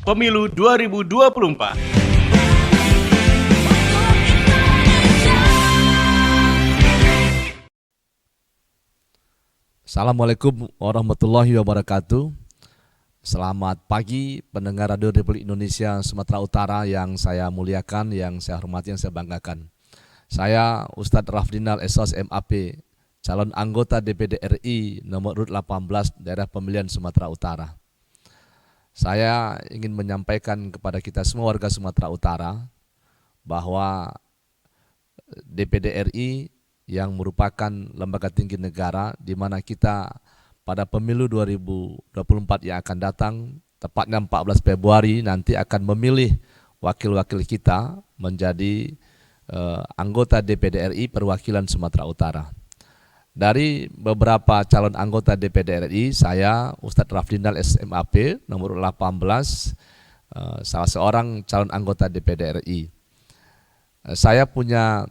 Pemilu 2024. Assalamualaikum warahmatullahi wabarakatuh. Selamat pagi pendengar Radio Republik Indonesia Sumatera Utara yang saya muliakan, yang saya hormati, yang saya banggakan. Saya Ustadz Rafdinal Esos MAP, calon anggota DPD RI nomor urut 18 daerah pemilihan Sumatera Utara. Saya ingin menyampaikan kepada kita semua warga Sumatera Utara bahwa DPD RI yang merupakan lembaga tinggi negara di mana kita pada pemilu 2024 yang akan datang, tepatnya 14 Februari nanti akan memilih wakil-wakil kita menjadi anggota DPD RI perwakilan Sumatera Utara. Dari beberapa calon anggota DPD RI, saya Ustadz Rafdinal SMAP nomor 18, salah seorang calon anggota DPD RI. Saya punya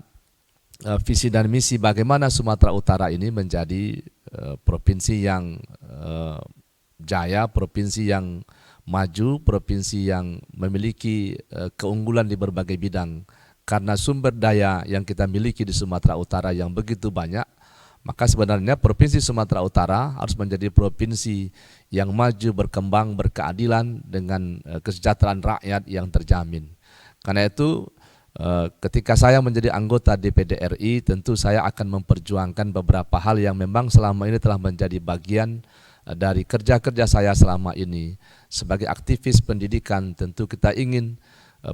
visi dan misi bagaimana Sumatera Utara ini menjadi provinsi yang jaya, provinsi yang maju, provinsi yang memiliki keunggulan di berbagai bidang. Karena sumber daya yang kita miliki di Sumatera Utara yang begitu banyak, maka sebenarnya Provinsi Sumatera Utara harus menjadi provinsi yang maju, berkembang, berkeadilan dengan kesejahteraan rakyat yang terjamin. Karena itu ketika saya menjadi anggota DPD RI, tentu saya akan memperjuangkan beberapa hal yang memang selama ini telah menjadi bagian dari kerja-kerja saya selama ini. Sebagai aktivis pendidikan, tentu kita ingin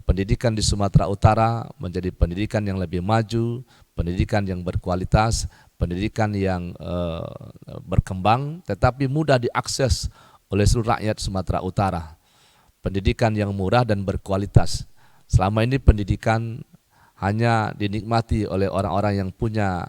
pendidikan di Sumatera Utara menjadi pendidikan yang lebih maju, pendidikan yang berkualitas, pendidikan yang berkembang tetapi mudah diakses oleh seluruh rakyat Sumatera Utara. Pendidikan yang murah dan berkualitas. Selama ini pendidikan hanya dinikmati oleh orang-orang yang punya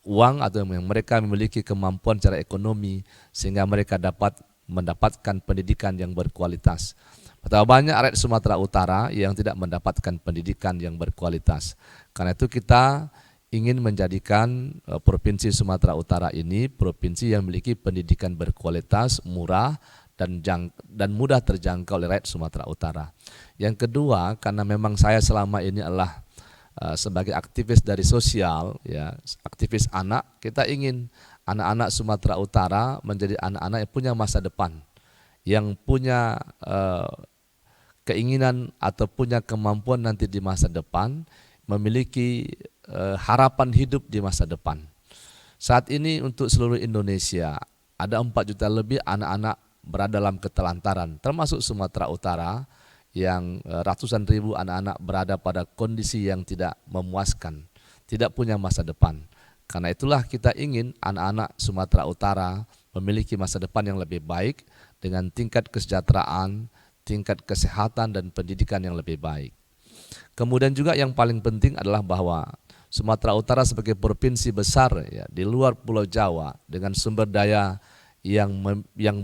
uang atau yang mereka memiliki kemampuan secara ekonomi sehingga mereka dapat mendapatkan pendidikan yang berkualitas. Betapa banyak rakyat Sumatera Utara yang tidak mendapatkan pendidikan yang berkualitas. Karena itu kita ingin menjadikan Provinsi Sumatera Utara ini provinsi yang memiliki pendidikan berkualitas, murah, dan mudah terjangkau oleh rakyat Sumatera Utara. Yang kedua, karena memang saya selama ini adalah sebagai aktivis dari sosial, ya, aktivis anak, kita ingin anak-anak Sumatera Utara menjadi anak-anak yang punya masa depan, yang punya keinginan atau punya kemampuan nanti di masa depan, memiliki harapan hidup di masa depan. Saat ini untuk seluruh Indonesia ada 4 juta lebih anak-anak berada dalam ketelantaran, termasuk Sumatera Utara yang ratusan ribu anak-anak berada pada kondisi yang tidak memuaskan, tidak punya masa depan. Karena itulah kita ingin anak-anak Sumatera Utara memiliki masa depan yang lebih baik dengan tingkat kesejahteraan, tingkat kesehatan dan pendidikan yang lebih baik. Kemudian juga yang paling penting adalah bahwa Sumatera Utara sebagai provinsi besar ya, di luar Pulau Jawa dengan sumber daya yang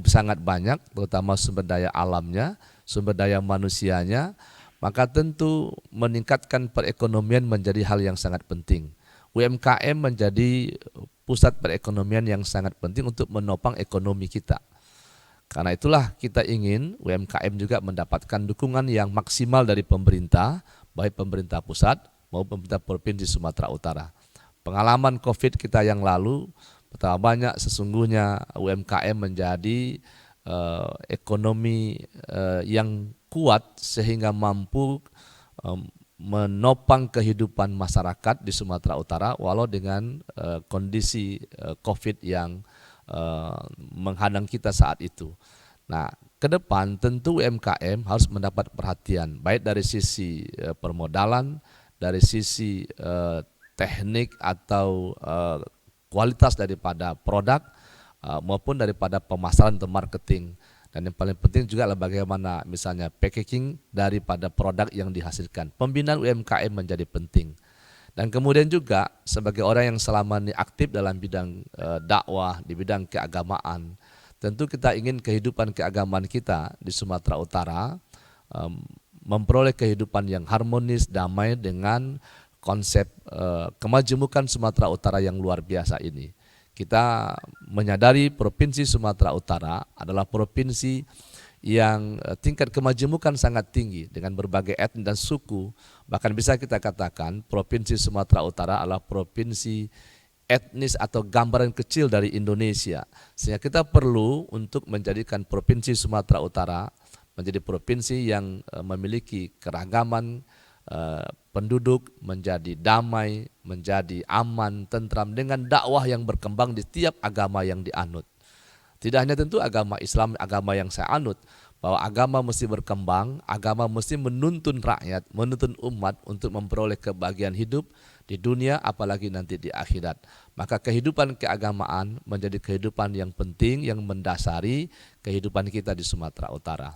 sangat banyak, terutama sumber daya alamnya, sumber daya manusianya, maka tentu meningkatkan perekonomian menjadi hal yang sangat penting. UMKM menjadi pusat perekonomian yang sangat penting untuk menopang ekonomi kita. Karena itulah kita ingin UMKM juga mendapatkan dukungan yang maksimal dari pemerintah, baik pemerintah pusat maupun pemerintah Provinsi Sumatera Utara. Pengalaman COVID kita yang lalu, betapa banyak sesungguhnya UMKM menjadi ekonomi yang kuat sehingga mampu menopang kehidupan masyarakat di Sumatera Utara walau dengan kondisi COVID yang menghadang kita saat itu. Nah, ke depan tentu UMKM harus mendapat perhatian baik dari sisi permodalan, dari sisi teknik atau kualitas daripada produk maupun daripada pemasaran atau marketing. Dan yang paling penting juga adalah bagaimana misalnya packaging daripada produk yang dihasilkan. Pembinaan UMKM menjadi penting. Dan kemudian juga sebagai orang yang selama ini aktif dalam bidang dakwah, di bidang keagamaan, tentu kita ingin kehidupan keagamaan kita di Sumatera Utara memperoleh kehidupan yang harmonis, damai dengan konsep kemajemukan Sumatera Utara yang luar biasa ini. Kita menyadari Provinsi Sumatera Utara adalah provinsi yang tingkat kemajemukan sangat tinggi dengan berbagai etnis dan suku. Bahkan bisa kita katakan Provinsi Sumatera Utara adalah provinsi etnis atau gambaran kecil dari Indonesia. Sehingga kita perlu untuk menjadikan Provinsi Sumatera Utara menjadi provinsi yang memiliki keragaman penduduk, menjadi damai, menjadi aman, tentram dengan dakwah yang berkembang di setiap agama yang dianut. Tidak hanya tentu agama Islam, agama yang saya anut, bahwa agama mesti berkembang, agama mesti menuntun rakyat, menuntun umat untuk memperoleh kebahagiaan hidup di dunia apalagi nanti di akhirat. Maka kehidupan keagamaan menjadi kehidupan yang penting, yang mendasari kehidupan kita di Sumatera Utara.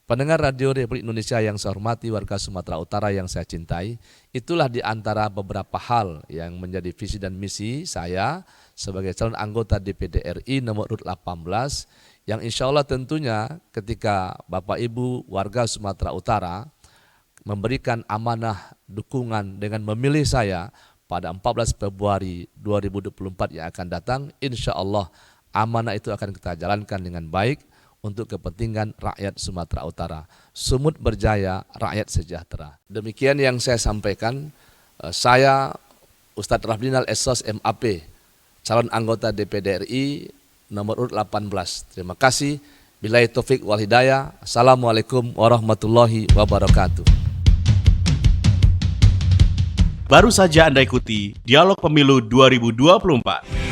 Pendengar Radio Republik Indonesia yang saya hormati, warga Sumatera Utara yang saya cintai, itulah di antara beberapa hal yang menjadi visi dan misi saya sebagai calon anggota DPD RI nomor urut 18, yang insya Allah tentunya ketika Bapak Ibu warga Sumatera Utara memberikan amanah dukungan dengan memilih saya pada 14 Februari 2024 yang akan datang, insya Allah amanah itu akan kita jalankan dengan baik untuk kepentingan rakyat Sumatera Utara. Sumut berjaya, rakyat sejahtera. Demikian yang saya sampaikan. Saya Ustadz Rafdinal Esos MAP, calon anggota DPD RI nomor urut 18. Terima kasih. Billahi taufik wal hidayah. Assalamualaikum warahmatullahi wabarakatuh. Baru saja Anda ikuti Dialog Pemilu 2024.